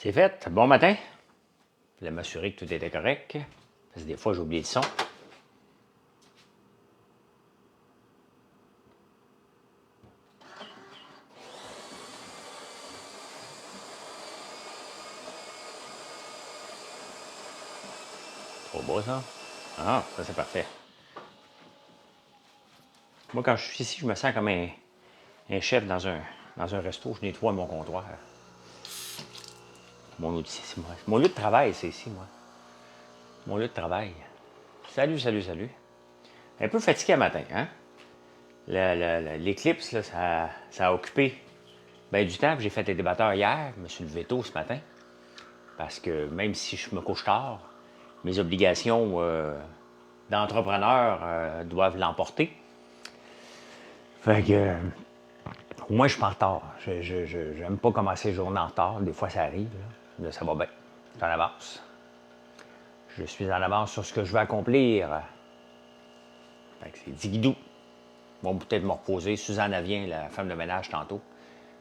C'est fait. Bon matin. Je voulais m'assurer que tout était correct. Parce que des fois, j'oublie le son. Trop beau, ça. Ah, ça, c'est parfait. Moi, quand je suis ici, je me sens comme un chef dans un resto. Je nettoie mon comptoir. Mon outil, c'est moi. Mon lieu de travail, c'est ici, moi. Mon lieu de travail. Salut, salut, salut. Un peu fatigué le matin, hein? L'éclipse, là, ça a occupé bien du temps. J'ai fait les débatteurs hier. Je me suis levé tôt ce matin. Parce que même si je me couche tard, mes obligations d'entrepreneur doivent l'emporter. Fait que, au moins, je suis pas en retard. Je n'aime pas commencer les journées en retard. Des fois, ça arrive. Là, ça va bien. Je suis en avance. Je suis en avance sur ce que je veux accomplir. Fait que c'est Digidou. Ils vont peut-être me reposer. Suzanne vient, la femme de ménage, tantôt.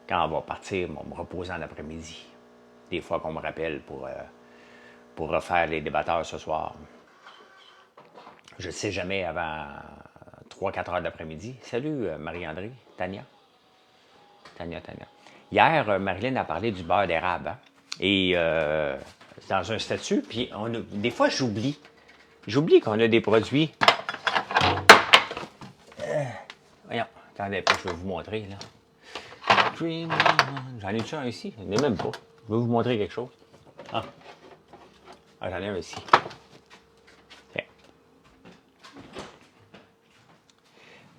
Quand on va partir, on va me reposer en après-midi. Des fois qu'on me rappelle pour refaire les débatteurs ce soir. Je ne sais jamais avant 3-4 heures d'après-midi. Salut Marie-André, Tania. Tania. Hier, Marilyn a parlé du beurre d'érable. Hein? Et dans un statut, puis des fois, j'oublie. J'oublie qu'on a des produits. Voyons, attendez, je vais vous montrer. Là. J'en ai-tu un ici? Je n'en ai même pas. Je vais vous montrer quelque chose. Ah, j'en ai un ici. Tiens.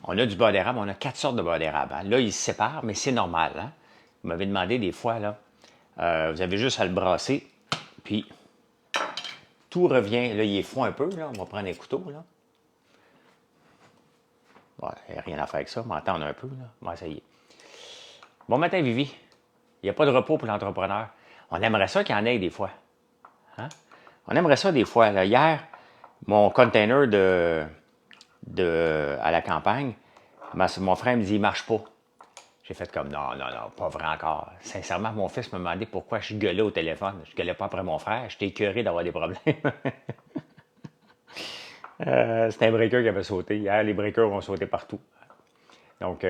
On a du beurre d'érable, on a 4 sortes de beurre d'érable. Hein. Là, ils se séparent, mais c'est normal. Hein. Vous m'avez demandé des fois, là, vous avez juste à le brasser, puis tout revient. Là, il est froid un peu, là. On va prendre un couteau, là. Ouais, il n'y a rien à faire avec ça, on va attendre un peu, là. On va essayer. Bon matin, Vivi. Il n'y a pas de repos pour l'entrepreneur. On aimerait ça qu'il y en ait des fois. Hein? On aimerait ça des fois. Là. Hier, mon container à la campagne, mon frère me dit, il ne marche pas. J'ai fait comme, non, pas vrai encore. Sincèrement, mon fils me demandait pourquoi je gueulais au téléphone. Je gueulais pas après mon frère. J'étais écœuré d'avoir des problèmes. C'était un breaker qui avait sauté. Hier, les breakers vont sauter partout. Donc,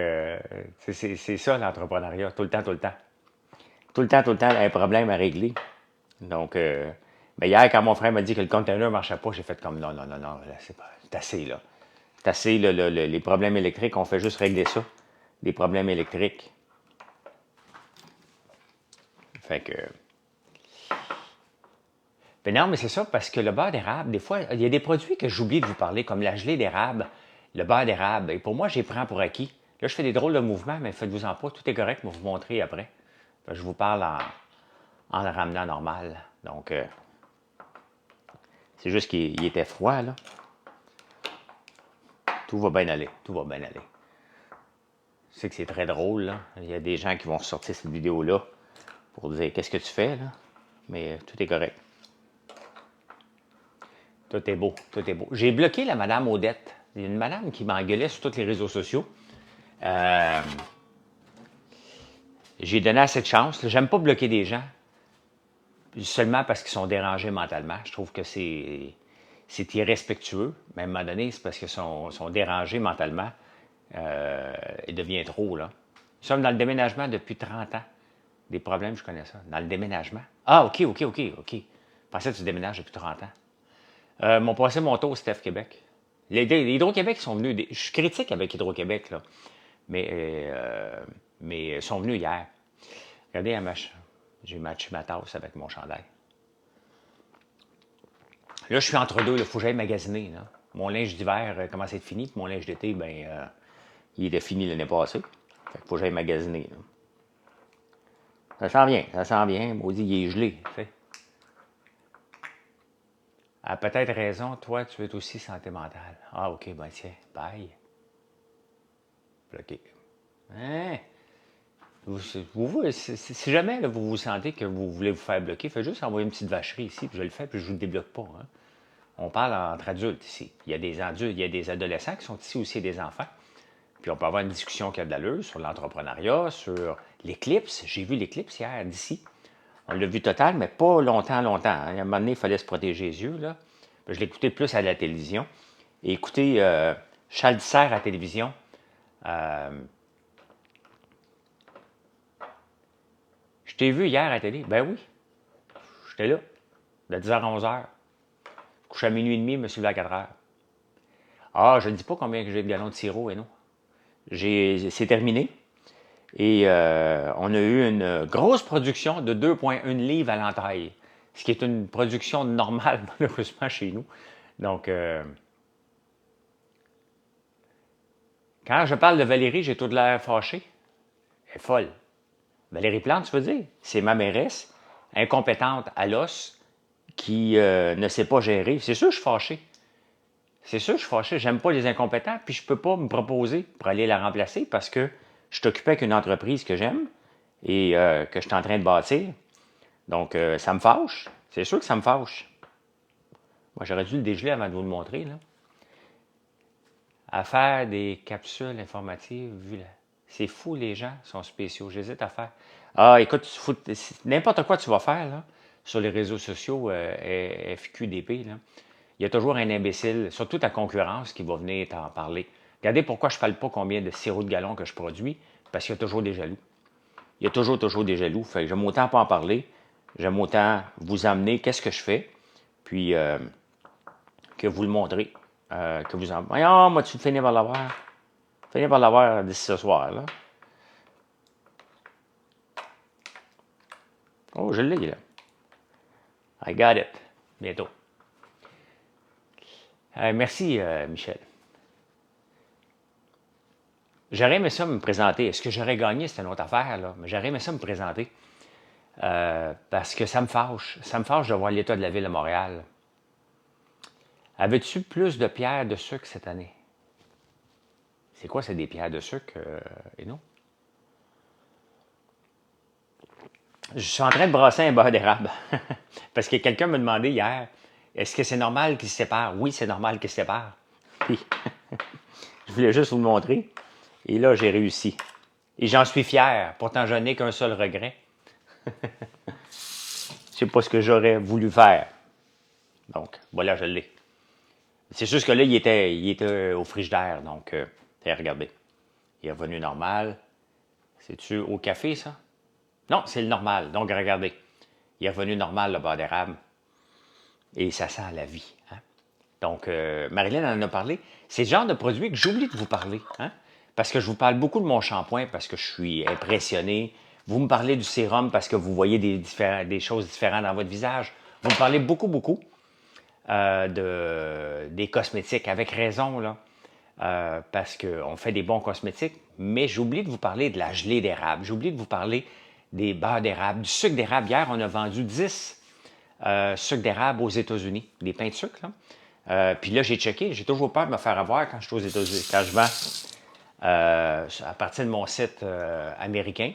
c'est ça l'entrepreneuriat, tout le temps. Tout le temps, un problème à régler. Donc, mais hier, quand mon frère m'a dit que le container ne marchait pas, j'ai fait comme, non, c'est assez, là. C'est assez, les problèmes électriques, on fait juste régler ça. Des problèmes électriques. Fait que... Ben non, mais c'est ça, parce que le beurre d'érable, des fois, il y a des produits que j'oublie de vous parler, comme la gelée d'érable, le beurre d'érable. Et pour moi, je les prends pour acquis. Là, je fais des drôles de mouvements, mais faites-vous-en pas, tout est correct, je vais vous montrer après. Fait que je vous parle en le ramenant normal. Donc, c'est juste qu'il était froid, là. Tout va bien aller. Je sais que c'est très drôle, là. Il y a des gens qui vont sortir cette vidéo-là pour dire « Qu'est-ce que tu fais, là? » Mais tout est correct. Tout est beau. J'ai bloqué la madame Odette. Il y a une madame qui m'engueulait sur tous les réseaux sociaux. J'ai donné assez de chance. J'aime pas bloquer des gens seulement parce qu'ils sont dérangés mentalement. Je trouve que c'est irrespectueux. Mais à un moment donné, c'est parce qu'ils sont dérangés mentalement. Il devient trop, là. Nous sommes dans le déménagement depuis 30 ans. Des problèmes, je connais ça. Dans le déménagement. Ah, OK. Je pensais que tu déménages depuis 30 ans. M'ont passé mon tour, Steph Québec. Les Hydro-Québec sont venus. Je suis critique avec Hydro-Québec, là. Mais ils sont venus hier. Regardez, j'ai matché ma tasse avec mon chandail. Là, je suis entre deux. Il faut que j'aille magasiner. Là. Mon linge d'hiver commence à être fini. Puis mon linge d'été, il était fini l'année passée. Fait qu'il faut que j'aille magasiner. Là. Ça s'en vient. Maudit, il est gelé. Fait. A peut-être raison, toi, tu es aussi santé mentale. Ah, OK, ben tiens, bye. Bloqué. Hein? Si jamais là, vous vous sentez que vous voulez vous faire bloquer, faites juste envoyer une petite vacherie ici, puis je le fais, puis je ne vous le débloque pas. Hein. On parle entre adultes ici. Il y a des adultes, il y a des adolescents qui sont ici aussi, des enfants. Puis on peut avoir une discussion qui a de l'allure sur l'entrepreneuriat, sur l'éclipse. J'ai vu l'éclipse hier d'ici. On l'a vu total, mais pas longtemps, longtemps. Hein. À un moment donné, il fallait se protéger les yeux. Là. Je l'écoutais plus à la télévision. Et écoutez, Charles Serre à la télévision. Euh, je t'ai vu hier à la télé. Ben oui, j'étais là, de 10h à 11h. Couche à minuit et demi, me suis levé à 4h. Ah, je ne dis pas combien j'ai de gallons de sirop, et non. C'est terminé. Et on a eu une grosse production de 2,1 livres à l'entaille, ce qui est une production normale, malheureusement, chez nous. Donc, quand je parle de Valérie, j'ai tout de l'air fâché. Elle est folle. Valérie Plante, tu veux dire? C'est ma mairesse, incompétente à l'os, qui ne sait pas gérer. C'est sûr que je suis fâché. C'est sûr que je suis fâché. J'aime pas les incompétents, puis je peux pas me proposer pour aller la remplacer parce que je suis occupé avec une entreprise que j'aime et que je suis en train de bâtir. Donc, ça me fâche. C'est sûr que ça me fâche. Moi, j'aurais dû le dégeler avant de vous le montrer, là. À faire des capsules informatives, vu là. C'est fou, les gens sont spéciaux. J'hésite à faire. Ah, écoute, n'importe quoi tu vas faire, là, sur les réseaux sociaux, FQDP, là. Il y a toujours un imbécile, surtout ta concurrence, qui va venir t'en parler. Regardez pourquoi je ne parle pas combien de sirop de gallon que je produis, parce qu'il y a toujours des jaloux. Il y a toujours des jaloux. Fait que j'aime autant pas en parler, j'aime autant vous amener qu'est-ce que je fais, puis que vous le montrez, que vous en... Voyons, moi, tu finis par l'avoir. Finis par l'avoir d'ici ce soir, là. Oh, je l'ai, là. I got it. Bientôt. Merci, Michel. J'aurais aimé ça me présenter. Est-ce que j'aurais gagné? C'est une autre affaire, là. Mais j'aurais aimé ça me présenter. Parce que ça me fâche. Ça me fâche de voir l'état de la ville de Montréal. Avais-tu plus de pierres de sucre cette année? C'est quoi, c'est des pierres de sucre, et non? Je suis en train de brasser un beurre d'érable. Parce que quelqu'un m'a demandé hier, est-ce que c'est normal qu'ils se séparent? Oui, c'est normal qu'ils se séparent. Puis, je voulais juste vous le montrer. Et là, j'ai réussi. Et j'en suis fier. Pourtant, je n'ai qu'un seul regret. C'est pas ce que j'aurais voulu faire. Donc, voilà, je l'ai. C'est juste que là, il était au frigidaire. Donc, regardez. Il est revenu normal. C'est-tu au café, ça? Non, c'est le normal. Donc, regardez. Il est revenu normal, le beurre d'érable. Et ça sent la vie. Hein? Donc, Marilyn en a parlé. C'est le genre de produit que j'oublie de vous parler. Hein? Parce que je vous parle beaucoup de mon shampoing parce que je suis impressionné. Vous me parlez du sérum parce que vous voyez des choses différentes dans votre visage. Vous me parlez beaucoup, beaucoup des cosmétiques, avec raison, là. Parce qu'on fait des bons cosmétiques, mais j'oublie de vous parler de la gelée d'érable. J'oublie de vous parler des beurres d'érable, du sucre d'érable. Hier, on a vendu 10 sucre d'érable aux États-Unis, des pains de sucre. Là. Puis là, j'ai checké, j'ai toujours peur de me faire avoir quand je suis aux États-Unis, quand je vends à partir de mon site américain.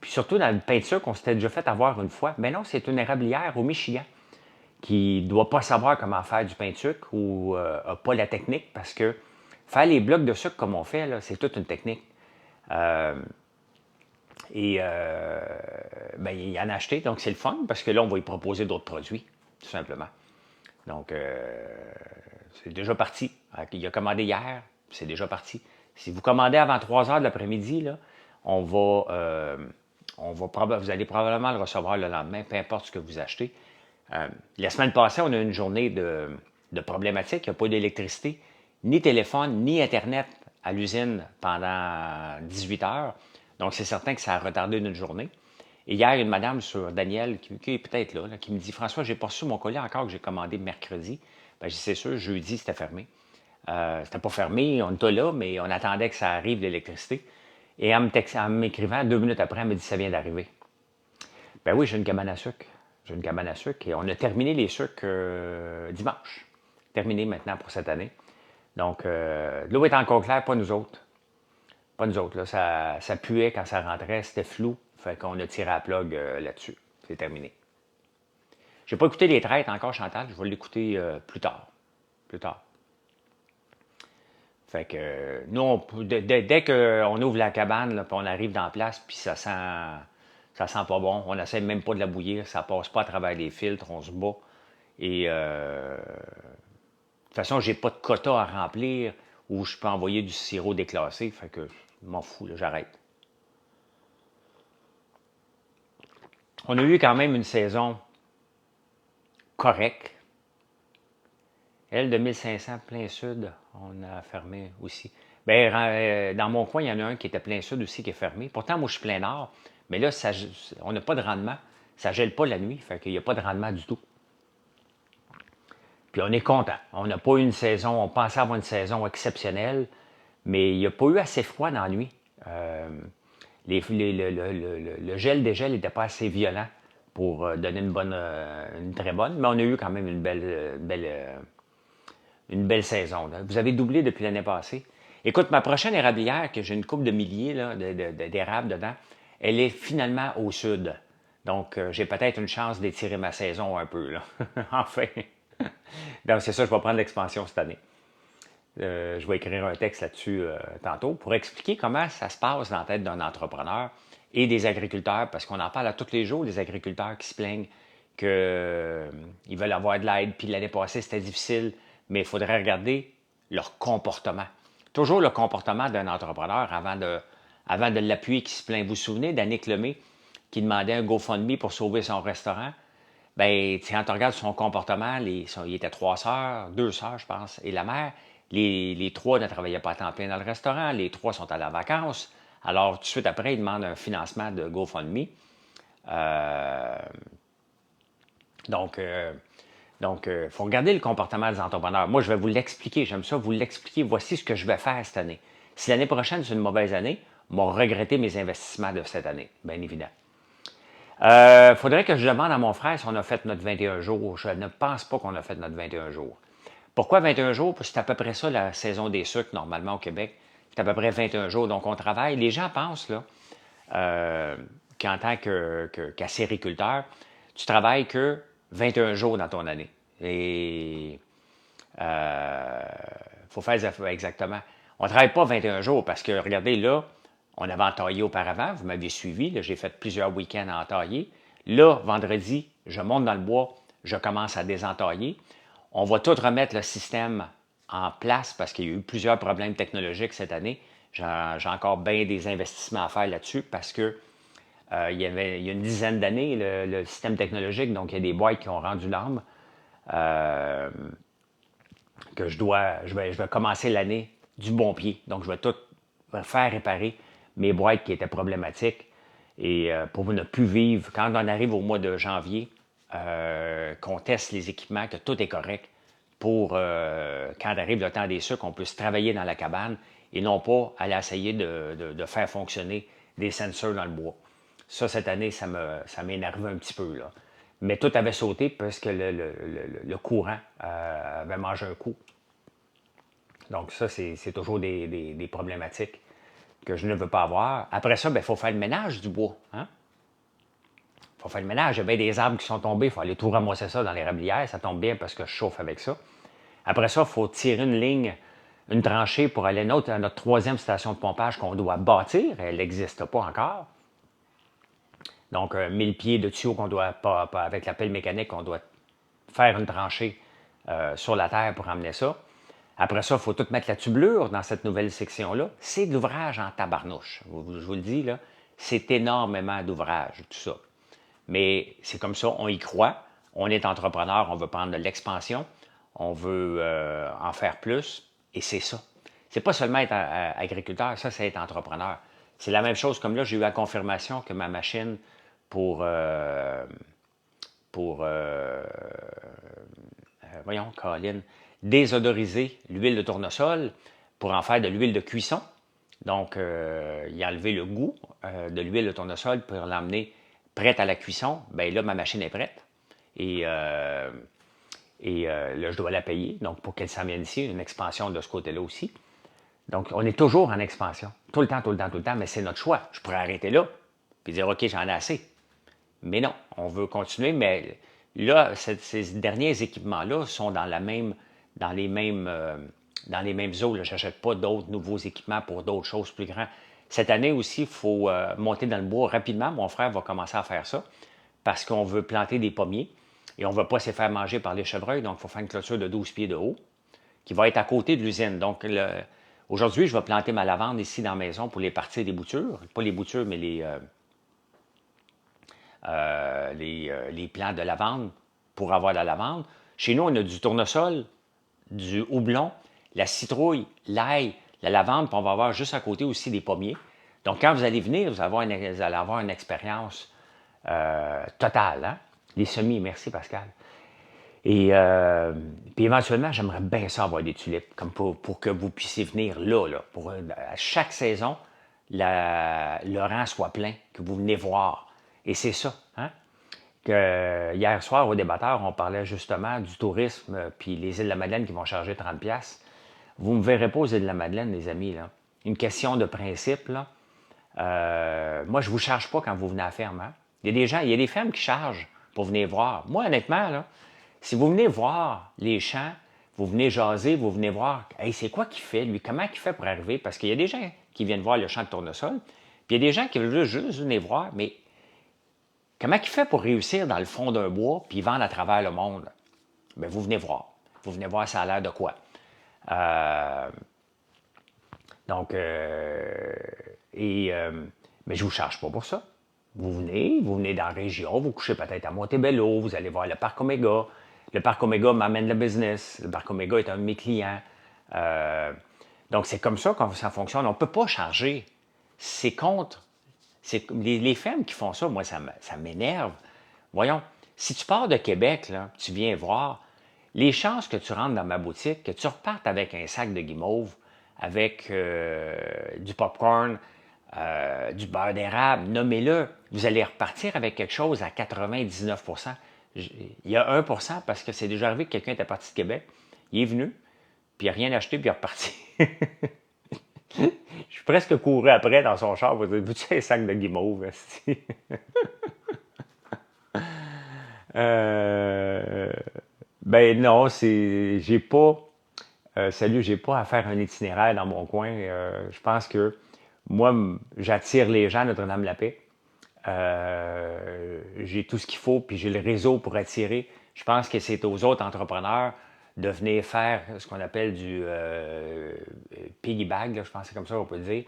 Puis surtout dans le pain de sucre, on s'était déjà fait avoir une fois. Mais non, c'est une érablière au Michigan qui ne doit pas savoir comment faire du pain de sucre ou n'a pas la technique parce que faire les blocs de sucre comme on fait, là, c'est toute une technique. Ben, il en a acheté, donc c'est le fun, parce que là, on va lui proposer d'autres produits, tout simplement. Donc, c'est déjà parti. Il a commandé hier, c'est déjà parti. Si vous commandez avant 3 heures de l'après-midi, là, vous allez probablement le recevoir le lendemain, peu importe ce que vous achetez. La semaine passée, on a eu une journée de problématiques. Il n'y a pas d'électricité, ni téléphone, ni Internet à l'usine pendant 18 heures. Donc, c'est certain que ça a retardé une journée. Et hier, il y a une madame sur Daniel qui est peut-être là, qui me dit « François, j'ai pas reçu mon colis encore que j'ai commandé mercredi. » Ben, je dis « C'est sûr, jeudi, c'était fermé. » C'était pas fermé, on était là, mais on attendait que ça arrive, l'électricité. Et en m'écrivant, 2 minutes après, elle me dit « Ça vient d'arriver. » Ben oui, j'ai une cabane à sucre. J'ai une cabane à sucre et on a terminé les sucres dimanche. Terminé maintenant pour cette année. Donc, l'eau est encore claire, pas nous autres. Pas nous autres. Là, ça puait quand ça rentrait, c'était flou. Fait qu'on a tiré à la plug là-dessus. C'est terminé. Je n'ai pas écouté les traites encore, Chantal. Je vais l'écouter plus tard. Plus tard. Fait que nous, dès qu'on ouvre la cabane, là, puis on arrive dans la place, puis ça sent ça sent pas bon. On n'essaie même pas de la bouillir, ça passe pas à travers les filtres, on se bat. Et de toute façon, j'ai pas de quota à remplir où je peux envoyer du sirop déclassé, fait que je m'en fous, là, j'arrête. On a eu quand même une saison correcte. Elle, de 1500 plein sud, on a fermé aussi. Ben, dans mon coin, il y en a un qui était plein sud aussi qui est fermé. Pourtant, moi, je suis plein nord. Mais là, on n'a pas de rendement. Ça ne gèle pas la nuit, fait qu'il n'y a pas de rendement du tout. Puis on est content. On n'a pas eu une saison, on pensait avoir une saison exceptionnelle, mais il n'y a pas eu assez froid dans la nuit. Le gel-dégel n'était pas assez violent pour donner une très bonne, mais on a eu quand même une belle saison. Là. Vous avez doublé depuis l'année passée. Écoute, ma prochaine érablière, que j'ai une coupe de milliers d'érables dedans, elle est finalement au sud. Donc, j'ai peut-être une chance d'étirer ma saison un peu. Là. Enfin. Donc, c'est ça, je vais prendre l'expansion cette année. Je vais écrire un texte là-dessus tantôt pour expliquer comment ça se passe dans la tête d'un entrepreneur et des agriculteurs, parce qu'on en parle à tous les jours, des agriculteurs qui se plaignent qu'ils veulent avoir de l'aide, puis l'année passée, c'était difficile, mais il faudrait regarder leur comportement. Toujours le comportement d'un entrepreneur avant de l'appuyer qui se plaint. Vous vous souvenez d'Annick Lemay qui demandait un GoFundMe pour sauver son restaurant? Bien, quand tu regardes son comportement, il était 3 sœurs, 2 sœurs, je pense, et la mère. Les 3 ne travaillaient pas à temps plein dans le restaurant, les 3 sont allés en vacances. Alors, tout de suite après, ils demandent un financement de GoFundMe. Donc, il faut regarder le comportement des entrepreneurs. Moi, je vais vous l'expliquer. J'aime ça, vous l'expliquer. Voici ce que je vais faire cette année. Si l'année prochaine, c'est une mauvaise année, je vais regretter mes investissements de cette année, bien évidemment. Faudrait que je demande à mon frère si on a fait notre 21 jours. Je ne pense pas qu'on a fait notre 21 jours. Pourquoi 21 jours? Parce que c'est à peu près ça la saison des sucres, normalement, au Québec. C'est à peu près 21 jours. Donc, on travaille. Les gens pensent là, qu'en tant qu'acériculteur, tu travailles que 21 jours dans ton année. Et faut faire exactement. On ne travaille pas 21 jours parce que, regardez, là, on avait entaillé auparavant. Vous m'aviez suivi. Là, j'ai fait plusieurs week-ends à entailler. Là, vendredi, je monte dans le bois. Je commence à désentailler. On va tout remettre le système en place parce qu'il y a eu plusieurs problèmes technologiques cette année. J'ai encore bien des investissements à faire là-dessus parce que il y a une dizaine d'années, le système technologique, donc il y a des boîtes qui ont rendu l'âme, que je vais commencer l'année du bon pied. Donc, je vais tout faire réparer mes boîtes qui étaient problématiques et pour ne plus vivre, quand on arrive au mois de janvier, qu'on teste les équipements, que tout est correct pour quand arrive le temps des sucres, on puisse travailler dans la cabane et non pas aller essayer de faire fonctionner des sensors dans le bois. Ça, cette année, ça m'énervait un petit peu. Là. Mais tout avait sauté parce que le courant avait mangé un coup. Donc ça, c'est toujours des problématiques que je ne veux pas avoir. Après ça, il faut faire le ménage du bois. Hein? Il faut faire le ménage. Il y a bien des arbres qui sont tombés. Il faut aller tout ramasser ça dans les l'érablière. Ça tombe bien parce que je chauffe avec ça. Après ça, il faut tirer une ligne, une tranchée pour aller à notre troisième station de pompage qu'on doit bâtir. Elle n'existe pas encore. Donc, 1000 pieds de tuyau qu'on doit, avec la pelle mécanique, on doit faire une tranchée sur la terre pour amener ça. Après ça, il faut tout mettre la tublure dans cette nouvelle section-là. C'est de l'ouvrage en tabarnouche. Je vous le dis, là, c'est énormément d'ouvrage, tout ça. Mais c'est comme ça, on y croit. On est entrepreneur, on veut prendre de l'expansion, on veut en faire plus, et c'est ça. C'est pas seulement être agriculteur, ça, c'est être entrepreneur. C'est la même chose, comme là, j'ai eu la confirmation que ma machine pour voyons, Colin, désodoriser l'huile de tournesol pour en faire de l'huile de cuisson. Donc, il a enlevé le goût de l'huile de tournesol pour l'emmener prête à la cuisson. Bien là, ma machine est prête. Et là, je dois la payer. Donc, pour qu'elle s'en vienne ici, une expansion de ce côté-là aussi. Donc, on est toujours en expansion. Tout le temps, tout le temps, tout le temps. Mais c'est notre choix. Je pourrais arrêter là puis dire, OK, j'en ai assez. Mais non, on veut continuer. Mais là, ces derniers équipements-là sont dans les mêmes eaux. Je n'achète pas d'autres nouveaux équipements pour d'autres choses plus grandes. Cette année aussi, il faut monter dans le bois rapidement. Mon frère va commencer à faire ça parce qu'on veut planter des pommiers et on ne veut pas se faire manger par les chevreuils. Donc, il faut faire une clôture de 12 pieds de haut qui va être à côté de l'usine. Donc, aujourd'hui, je vais planter ma lavande ici dans la maison pour les parties des boutures. Pas les boutures, mais les plants de lavande pour avoir de la lavande. Chez nous, on a du tournesol, du houblon, la citrouille, l'ail, la lavande, puis on va avoir juste à côté aussi des pommiers. Donc, quand vous allez venir, vous allez avoir une expérience totale. Hein? Les semis, merci Pascal. Et puis éventuellement, j'aimerais bien ça avoir des tulipes, comme pour que vous puissiez venir là, pour à chaque saison, le rang soit plein, que vous venez voir. Et c'est ça, hein? Que hier soir, au débatteur, on parlait justement du tourisme, puis les îles de la Madeleine qui vont charger 30$. Vous ne me verrez pas aux îles de la Madeleine, les amis, là. Une question de principe, là. Moi, je ne vous charge pas quand vous venez à la ferme. Hein? Il y a des fermes qui chargent pour venir voir. Moi, honnêtement, là, si vous venez voir les champs, vous venez jaser, vous venez voir, hey, c'est quoi qu'il fait, lui, comment il fait pour arriver? Parce qu'il y a des gens qui viennent voir le champ de tournesol, puis il y a des gens qui veulent juste venir voir, mais comment il fait pour réussir dans le fond d'un bois puis vendre à travers le monde? Bien, vous venez voir. Vous venez voir, ça a l'air de quoi. Mais je ne vous charge pas pour ça. Vous venez dans la région, vous couchez peut-être à Montebello, vous allez voir le Parc Omega. Le Parc Omega m'amène le business. Le Parc Omega est un de mes clients. Donc, c'est comme ça que ça fonctionne. On ne peut pas charger. C'est contre. Les fermes qui font ça, moi, ça m'énerve. Voyons, si tu pars de Québec, là, tu viens voir, les chances que tu rentres dans ma boutique, que tu repartes avec un sac de guimauve, avec du popcorn, du beurre d'érable, nommez-le, vous allez repartir avec quelque chose à 99%. Il y a 1% parce que c'est déjà arrivé que quelqu'un était parti de Québec, il est venu, puis il n'a rien acheté, puis il est reparti. Je suis presque couru après dans son char pour dire, veux-tu un sac de guimauve? Ben non, j'ai pas, salut, j'ai pas à faire un itinéraire dans mon coin. Je pense que moi, j'attire les gens à Notre-Dame-la-Paix. J'ai tout ce qu'il faut, puis j'ai le réseau pour attirer. Je pense que c'est aux autres entrepreneurs de venir faire ce qu'on appelle du piggyback, là, je pense que c'est comme ça qu'on peut le dire,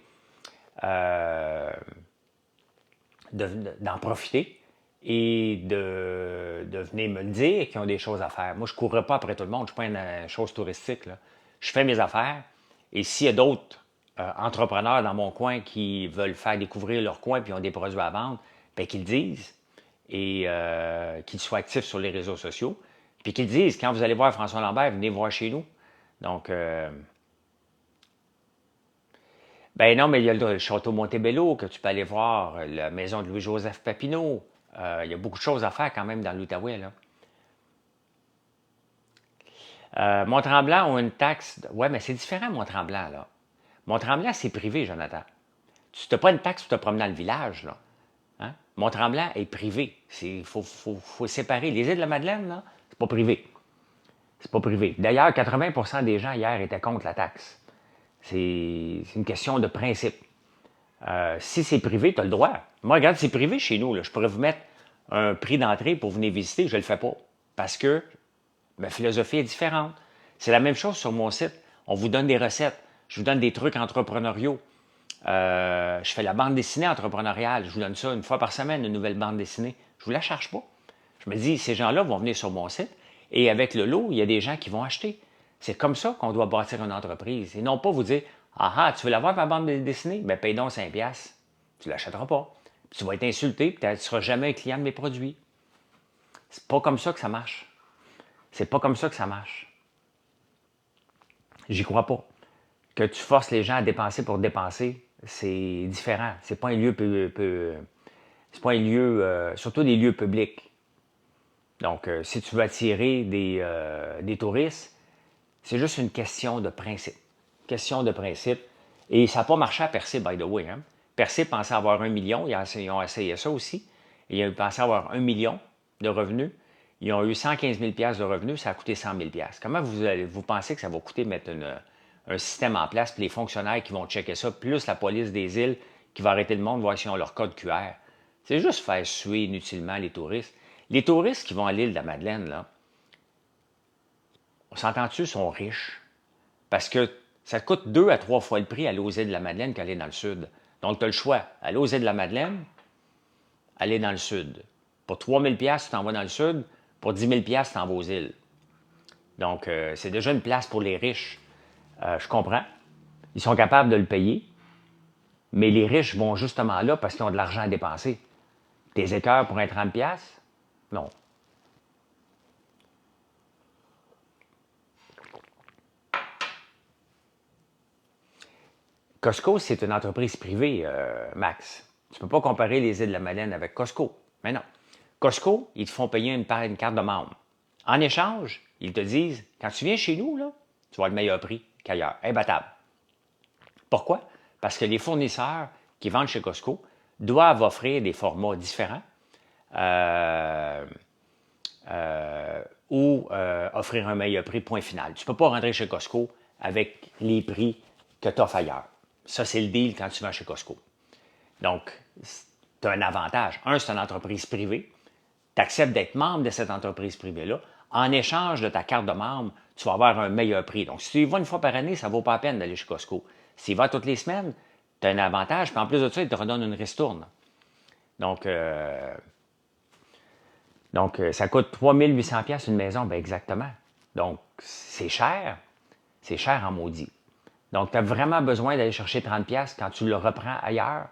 d'en profiter et de venir me le dire qu'ils ont des choses à faire. Moi, je ne courrais pas après tout le monde, je ne suis pas une chose touristique. Là. Je fais mes affaires et s'il y a d'autres entrepreneurs dans mon coin qui veulent faire découvrir leur coin et ont des produits à vendre, bien qu'ils le disent et qu'ils soient actifs sur les réseaux sociaux. Puis qu'ils disent, quand vous allez voir François Lambert, venez voir chez nous. Donc, ben non, mais il y a le château Montebello que tu peux aller voir, la maison de Louis-Joseph Papineau. Il y a beaucoup de choses à faire quand même dans l'Outaouais, là. Mont-Tremblant a une taxe. Ouais, mais c'est différent, Mont-Tremblant, là. Mont-Tremblant, c'est privé, Jonathan. Tu n'as pas une taxe pour te promener dans le village, là. Hein? Mont-Tremblant est privé. Il faut séparer. Les îles de la Madeleine, là, c'est pas privé. C'est pas privé. D'ailleurs, 80% des gens hier étaient contre la taxe. C'est une question de principe. Si c'est privé, tu as le droit. Moi, regarde, c'est privé chez nous. Là. Je pourrais vous mettre un prix d'entrée pour venir visiter. Je ne le fais pas. Parce que ma philosophie est différente. C'est la même chose sur mon site. On vous donne des recettes. Je vous donne des trucs entrepreneuriaux. Je fais la bande dessinée entrepreneuriale. Je vous donne ça une fois par semaine, une nouvelle bande dessinée. Je ne vous la charge pas. Je me dis, ces gens-là vont venir sur mon site et avec le lot, il y a des gens qui vont acheter. C'est comme ça qu'on doit bâtir une entreprise. Et non pas vous dire, ah, tu veux l'avoir, ma bande dessinée? Bien, paye donc 5$. Tu ne l'achèteras pas. Puis tu vas être insulté, puis tu ne seras jamais un client de mes produits. C'est pas comme ça que ça marche. C'est pas comme ça que ça marche. J'y crois pas. Que tu forces les gens à dépenser pour dépenser, c'est différent. C'est pas un lieu c'est pas un lieu, surtout des lieux publics. Donc, si tu veux attirer des touristes, c'est juste une question de principe. Question de principe. Et ça n'a pas marché à Percé, by the way. Hein? Percé pensait avoir 1 million. Ils ont essayé ça aussi. Et ils pensaient avoir 1 million de revenus. Ils ont eu 115 000 $ de revenus. Ça a coûté 100 000 $. Comment vous pensez que ça va coûter mettre un système en place, puis les fonctionnaires qui vont checker ça, plus la police des îles qui va arrêter le monde, voir s'ils ont leur code QR. C'est juste faire suer inutilement les touristes. Les touristes qui vont à l'île de la Madeleine, là, on s'entend-tu, sont riches. Parce que ça coûte 2 à 3 fois le prix aller aux îles de la Madeleine qu'aller dans le sud. Donc, tu as le choix. Aller aux îles de la Madeleine, aller dans le sud. Pour 3 000 $, tu t'en vas dans le sud. Pour 10 000 $, tu t'en vas aux îles. Donc, c'est déjà une place pour les riches. Je comprends. Ils sont capables de le payer. Mais les riches vont justement là parce qu'ils ont de l'argent à dépenser. Tes écœurs pour un 30 $? Non. Costco, c'est une entreprise privée, Max. Tu ne peux pas comparer les îles de la Madeleine avec Costco. Mais non. Costco, ils te font payer une carte de membre. En échange, ils te disent, quand tu viens chez nous, là, tu vas avoir le meilleur prix qu'ailleurs. Imbattable. Pourquoi? Parce que les fournisseurs qui vendent chez Costco doivent offrir des formats différents ou offrir un meilleur prix, point final. Tu ne peux pas rentrer chez Costco avec les prix que tu offres ailleurs. Ça, c'est le deal quand tu vas chez Costco. Donc, tu as un avantage. Un, c'est une entreprise privée. Tu acceptes d'être membre de cette entreprise privée-là. En échange de ta carte de membre, tu vas avoir un meilleur prix. Donc, si tu y vas une fois par année, ça ne vaut pas la peine d'aller chez Costco. S'il y vas toutes les semaines, tu as un avantage. Puis en plus de ça, ils te redonnent une ristourne. Donc, ça coûte 3 800 $ une maison. Bien, exactement. Donc, c'est cher. C'est cher en maudit. Donc, tu as vraiment besoin d'aller chercher 30 $ quand tu le reprends ailleurs.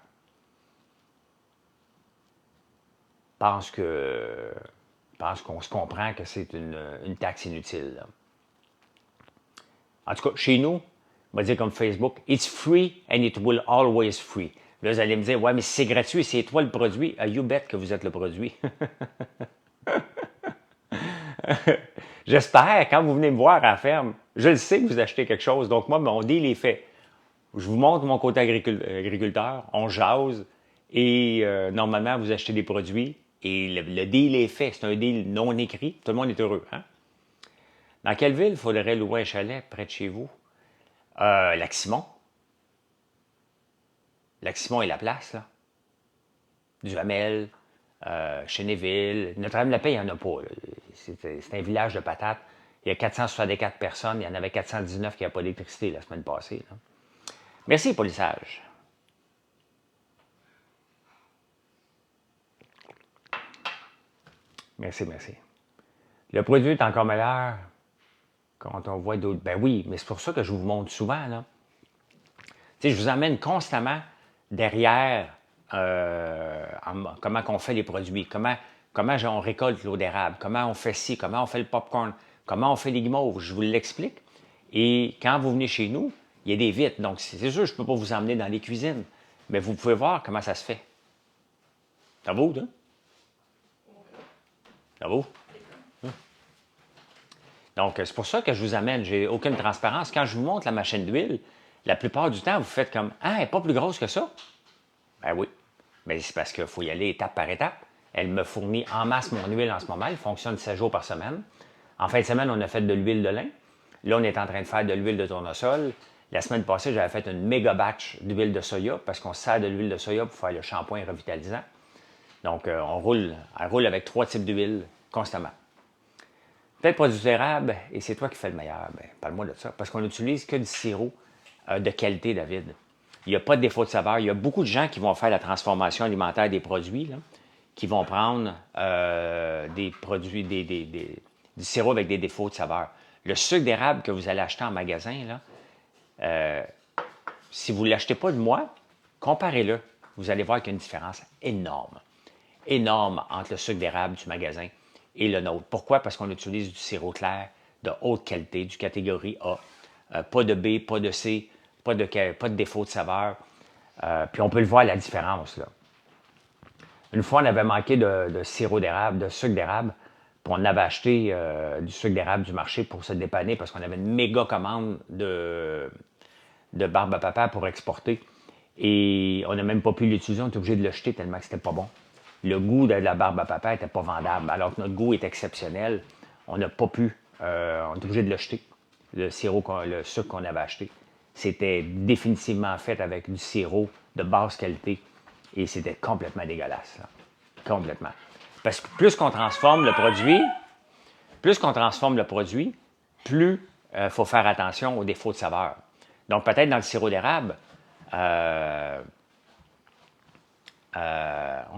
Pense qu'on se comprend que c'est une taxe inutile. Là. En tout cas, chez nous, on va dire comme Facebook, it's free and it will always free. Là, vous allez me dire, ouais, mais si c'est gratuit, c'est toi le produit. You bet que vous êtes le produit. J'espère, quand vous venez me voir à la ferme, je le sais que vous achetez quelque chose. Donc, moi, mon deal est fait. Je vous montre mon côté agriculteur, on jase, et normalement, vous achetez des produits, et le deal est fait. C'est un deal non écrit. Tout le monde est heureux. Hein? Dans quelle ville faudrait louer un chalet près de chez vous? Lac-Simon. Lac-Simon est la place, là. Duhamel, Chénéville. Notre-Dame-la-Paix, il n'y en a pas. C'est un village de patates. Il y a 464 personnes. Il y en avait 419 qui n'avaient pas d'électricité la semaine passée. Là. Merci, polissage. Merci, merci. Le produit est encore meilleur quand on voit d'autres. Ben oui, mais c'est pour ça que je vous montre souvent. Là. Tu sais, je vous emmène constamment derrière comment on fait les produits, comment on récolte l'eau d'érable, comment on fait ci, comment on fait le popcorn, comment on fait les guimauves. Je vous l'explique. Et quand vous venez chez nous, il y a des vitres. Donc, c'est sûr, je ne peux pas vous emmener dans les cuisines, mais vous pouvez voir comment ça se fait. Ça vaut, hein? Ça vaut? Donc, c'est pour ça que je vous amène. J'ai aucune transparence. Quand je vous montre la machine d'huile, la plupart du temps, vous faites comme « Ah, elle n'est pas plus grosse que ça? » Ben oui. Mais c'est parce qu'il faut y aller étape par étape. Elle me fournit en masse mon huile en ce moment. Elle fonctionne 7 jours par semaine. En fin de semaine, on a fait de l'huile de lin. Là, on est en train de faire de l'huile de tournesol. La semaine passée, j'avais fait une méga batch d'huile de soya parce qu'on sert de l'huile de soya pour faire le shampoing revitalisant. Donc, elle roule avec 3 types d'huile constamment. Peut-être produit d'érable, et c'est toi qui fais le meilleur. Ben, parle-moi de ça. Parce qu'on n'utilise que du sirop de qualité, David. Il n'y a pas de défaut de saveur. Il y a beaucoup de gens qui vont faire la transformation alimentaire des produits, là, qui vont prendre des produits, du sirop avec des défauts de saveur. Le sucre d'érable que vous allez acheter en magasin, là, si vous ne l'achetez pas de moi, comparez-le. Vous allez voir qu'il y a une différence énorme. Énorme entre le sucre d'érable du magasin et le nôtre. Pourquoi? Parce qu'on utilise du sirop clair de haute qualité, du catégorie A. Pas de B, pas de C, pas de défaut de saveur. Puis on peut le voir la différence. Là. Une fois, on avait manqué de sirop d'érable, de sucre d'érable, puis on avait acheté du sucre d'érable du marché pour se dépanner parce qu'on avait une méga commande de barbe à papa pour exporter. Et on n'a même pas pu l'utiliser, on était obligé de le jeter tellement que c'était pas bon. Le goût de la barbe à papa n'était pas vendable, alors que notre goût est exceptionnel. On n'a pas pu, on est obligé de le jeter, le sucre qu'on avait acheté. C'était définitivement fait avec du sirop de basse qualité et c'était complètement dégueulasse. Là. Complètement. Parce que plus qu'on transforme le produit, plus il faut faire attention aux défauts de saveur. Donc, peut-être dans le sirop d'érable, on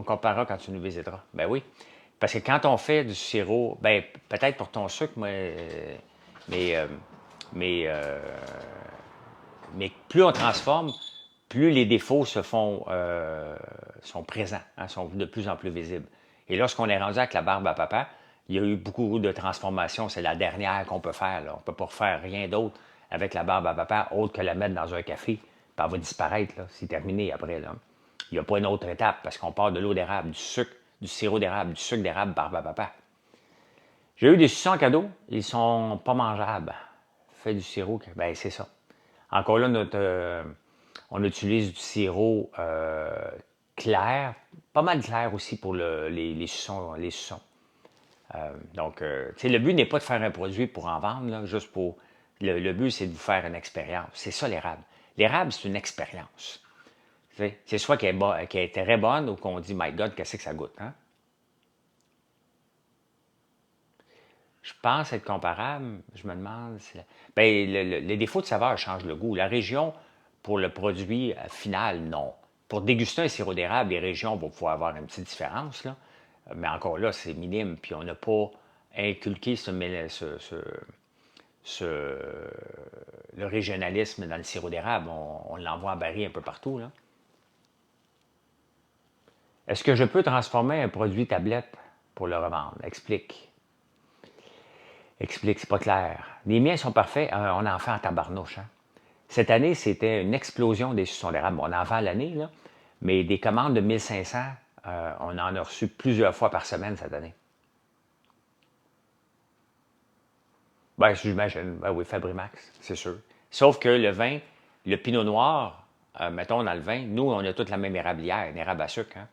comparera quand tu nous visiteras. Ben oui. Parce que quand on fait du sirop, ben peut-être pour ton sucre, mais, euh, mais, euh, mais plus on transforme, plus les défauts sont présents, hein, sont de plus en plus visibles. Et lorsqu'on est rendu avec la barbe à papa, il y a eu beaucoup de transformations. C'est la dernière qu'on peut faire. Là. On ne peut pas faire rien d'autre avec la barbe à papa, autre que la mettre dans un café, puis elle va disparaître. C'est terminé après. Là. Il n'y a pas une autre étape parce qu'on part de l'eau d'érable, du sucre, du sirop d'érable, du sucre d'érable, barbe à papa. J'ai eu des suçons en cadeau, ils sont pas mangeables. Fait du sirop, ben c'est ça. Encore là, on utilise du sirop clair, pas mal clair aussi pour les suçons. Donc, le but n'est pas de faire un produit pour en vendre, là, juste pour... Le but, c'est de vous faire une expérience. C'est ça, l'érable. L'érable, c'est une expérience. C'est soit qu'elle est très bonne ou qu'on dit « My God, qu'est-ce que ça goûte? Hein? » Je pense être comparable. Je me demande si... Ben, les défauts de saveur changent le goût. La région, pour le produit final, non. Pour déguster un sirop d'érable, les régions vont pouvoir avoir une petite différence, là. Mais encore là, c'est minime. Puis on n'a pas inculqué le régionalisme dans le sirop d'érable. On l'envoie en baril un peu partout, là. Est-ce que je peux transformer un produit tablette pour le revendre? Explique. Explique, c'est pas clair. Les miens sont parfaits, on en fait en tabarnouche. Hein? Cette année, c'était une explosion des suçons d'érable. On en vend l'année, là, mais des commandes de 1500, on en a reçu plusieurs fois par semaine cette année. Ben, j'imagine. Ben oui, Fabrimax, c'est sûr. Sauf que le vin, le pinot noir, mettons dans le vin, nous, on a toute la même érablière, une érable à sucre. Hein?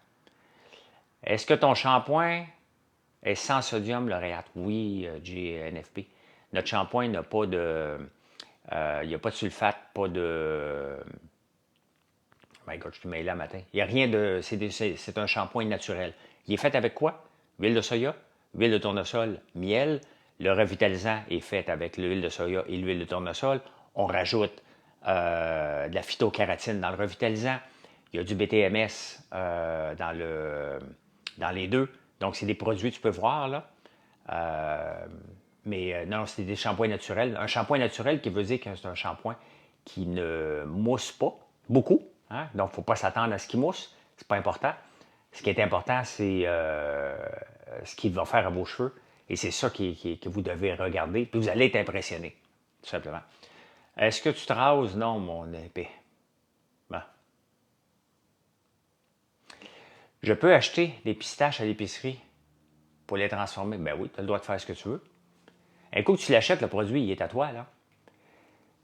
Est-ce que ton shampoing est sans sodium lauréate? Oui, GNFP. Notre shampoing n'a pas de... il n'y a pas de sulfate, pas de... My God, je suis mêlé là matin. Il n'y a rien de... C'est un shampoing naturel. Il est fait avec quoi? Huile de soya, huile de tournesol, miel. Le revitalisant est fait avec l'huile de soya et l'huile de tournesol. On rajoute de la phytokératine dans le revitalisant. Il y a du BTMS dans les deux. Donc, c'est des produits, tu peux voir, là. Mais non, c'est des shampoings naturels. Un shampoing naturel qui veut dire que c'est un shampoing qui ne mousse pas beaucoup. Hein? Donc, il ne faut pas s'attendre à ce qu'il mousse. C'est pas important. Ce qui est important, c'est ce qu'il va faire à vos cheveux. Et c'est ça que vous devez regarder. Puis vous allez être impressionné, tout simplement. Est-ce que tu te rases? Non, mon épée. Bon. Je peux acheter des pistaches à l'épicerie pour les transformer? Ben oui, tu as le droit de faire ce que tu veux. Un coup que tu l'achètes, le produit, il est à toi, là.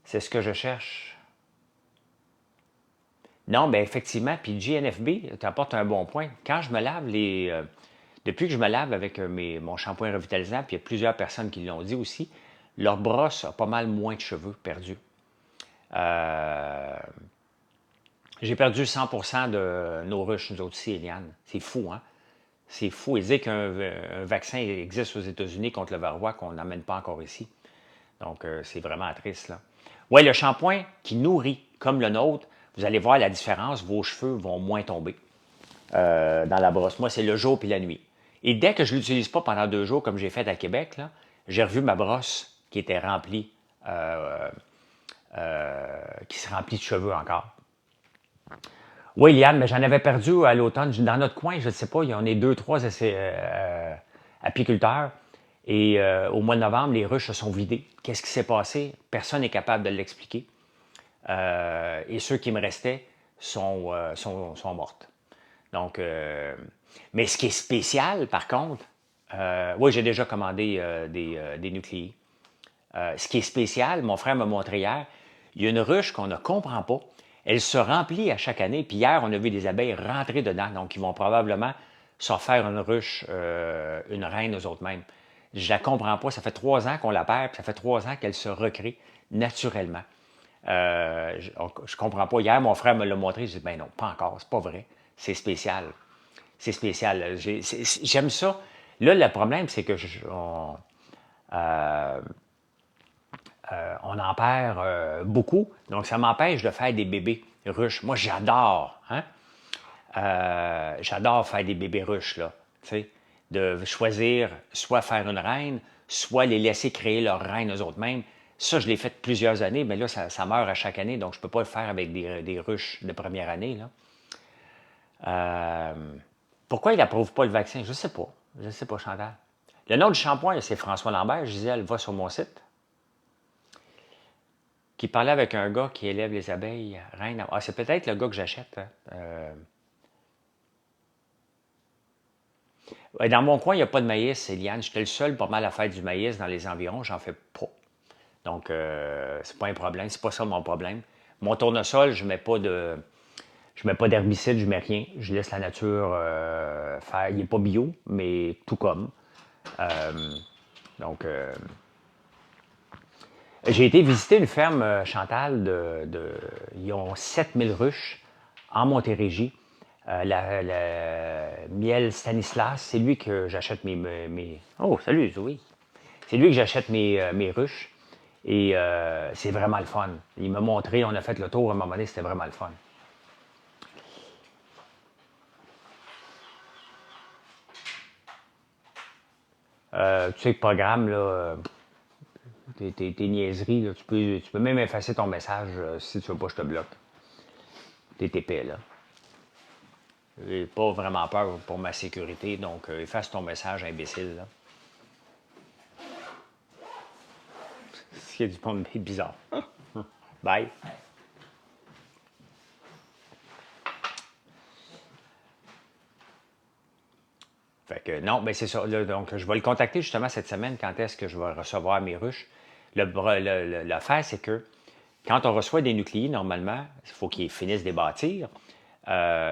C'est ce que je cherche. Non, bien effectivement, puis GNFB, tu apportes un bon point. Quand je me lave depuis que je me lave avec mon shampoing revitalisant, puis il y a plusieurs personnes qui l'ont dit aussi, leur brosse a pas mal moins de cheveux perdus. J'ai perdu 100% de nos ruches, nous autres aussi, Eliane. C'est fou, hein? C'est fou. Ils disent qu'un vaccin existe aux États-Unis contre le varroa qu'on n'amène pas encore ici. Donc, c'est vraiment triste, là. Oui, le shampoing qui nourrit, comme le nôtre, vous allez voir la différence, vos cheveux vont moins tomber dans la brosse. Moi, c'est le jour puis la nuit. Et dès que je ne l'utilise pas pendant 2 jours, comme j'ai fait à Québec, là, j'ai revu ma brosse qui était remplie, qui se remplit de cheveux encore. Oui, Liane, mais j'en avais perdu à l'automne. Dans notre coin, je ne sais pas, on est 2, 3 apiculteurs. Et au mois de novembre, les ruches se sont vidées. Qu'est-ce qui s'est passé? Personne n'est capable de l'expliquer. Et ceux qui me restaient sont mortes. Donc, mais ce qui est spécial, par contre, oui, j'ai déjà commandé des nucléis. Ce qui est spécial, mon frère m'a montré hier, il y a une ruche qu'on ne comprend pas. Elle se remplit à chaque année. Puis hier, on a vu des abeilles rentrer dedans. Donc, ils vont probablement s'en faire une ruche, une reine aux autres mêmes. Je la comprends pas. Ça fait 3 ans qu'on la perd, puis ça fait 3 ans qu'elle se recrée naturellement. Je comprends pas. Hier, mon frère me l'a montré. Je dis, ben non, pas encore, c'est pas vrai. C'est spécial. C'est spécial. J'aime ça. Là, le problème, c'est que on en perd beaucoup. Donc, ça m'empêche de faire des bébés ruches. Moi, j'adore. Hein? J'adore faire des bébés ruches, là. Tu sais, de choisir soit faire une reine, soit les laisser créer leur reine eux-mêmes. Ça, je l'ai fait plusieurs années, mais là, ça meurt à chaque année, donc je ne peux pas le faire avec des ruches de première année. Là. Pourquoi il n'approuve pas le vaccin? Je ne sais pas. Je ne sais pas, Chantal. Le nom du shampoing, c'est François Lambert. Gisèle va sur mon site. Qui parlait avec un gars qui élève les abeilles reines. Ah, c'est peut-être le gars que j'achète. Hein. Dans mon coin, il n'y a pas de maïs, Eliane. J'étais le seul pas mal à faire du maïs dans les environs. J'en fais pas. Donc, c'est pas un problème. C'est pas ça mon problème. Mon tournesol, je mets pas d'herbicide, je mets rien. Je laisse la nature faire. Il n'est pas bio, mais tout comme. Donc, j'ai été visiter une ferme, Chantal, ils ont 7000 ruches en Montérégie. Le miel Stanislas, c'est lui que j'achète mes... Oh, salut, Zoé! C'est lui que j'achète mes ruches. Et c'est vraiment le fun. Il m'a montré, on a fait le tour à un moment donné, c'était vraiment le fun. Tu sais, le programme, là, tes niaiseries, là, tu peux même effacer ton message si tu veux pas que je te bloque. T'es épais, là. J'ai pas vraiment peur pour ma sécurité, donc efface ton message, imbécile, là. Il y a du monde bizarre. Bye. Fait que non, ben c'est ça. Là, donc, je vais le contacter justement cette semaine quand est-ce que je vais recevoir mes ruches. L'affaire, c'est que quand on reçoit des nucléides, normalement, il faut qu'ils finissent de les bâtir.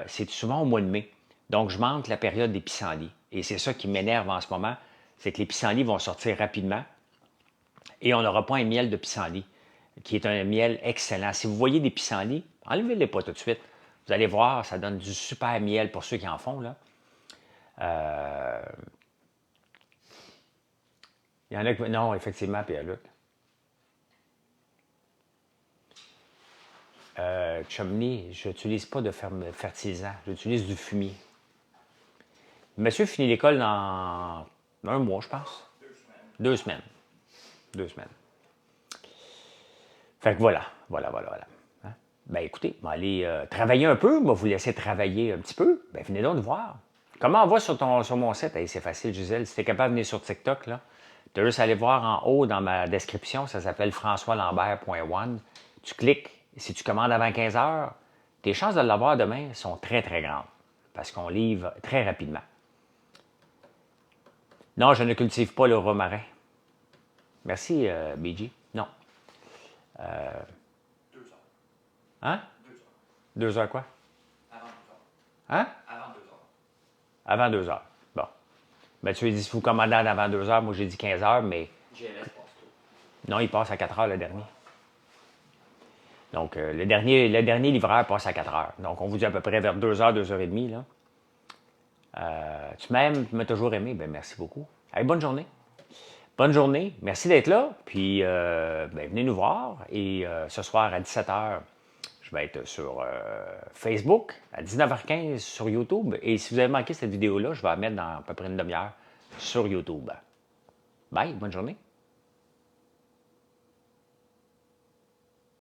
C'est souvent au mois de mai. Donc, je manque la période des pissenlits. Et c'est ça qui m'énerve en ce moment, c'est que les pissenlits vont sortir rapidement et on n'aura pas un miel de pissenlit, qui est un miel excellent. Si vous voyez des pissenlits, enlevez-les pas tout de suite. Vous allez voir, ça donne du super miel pour ceux qui en font, là. Il y en a qui... Non, effectivement, Pierre-Luc. Chumney, je n'utilise pas de fertilisant, j'utilise du fumier. Monsieur finit l'école dans un mois, je pense. 2 semaines. 2 semaines. Fait que voilà. Hein? Ben écoutez, on va aller travailler un peu, on va vous laisser travailler un petit peu. Ben venez donc nous voir. Comment on va sur mon site? Hey, c'est facile, Gisèle. Si tu es capable de venir sur TikTok, là, tu as juste à aller voir en haut dans ma description, ça s'appelle françoislambert.one. Tu cliques, si tu commandes avant 15 heures, tes chances de l'avoir demain sont très, très grandes parce qu'on livre très rapidement. Non, je ne cultive pas le romarin. Merci, BG. Non. 2 heures. Hein? 2 heures. 2 heures quoi? Avant 2 heures. Hein? Avant 2 heures. Avant 2 heures. Bon. Ben, tu as dit, si vous commandez avant 2 heures, moi j'ai dit 15 heures, mais GLS passe tout. non, il passe à 4 heures le dernier. Donc, le dernier livreur passe à 4 heures. Donc, on vous dit à peu près vers 2 heures, 2 heures et demie, là. Tu m'as toujours aimé? Ben, merci beaucoup. Allez, bonne journée. Bonne journée. Merci d'être là. Puis, ben, venez nous voir. Et ce soir à 17 heures, je vais être sur Facebook, à 19h15 sur YouTube. Et si vous avez manqué cette vidéo-là, je vais la mettre dans à peu près une demi-heure sur YouTube. Bye, bonne journée.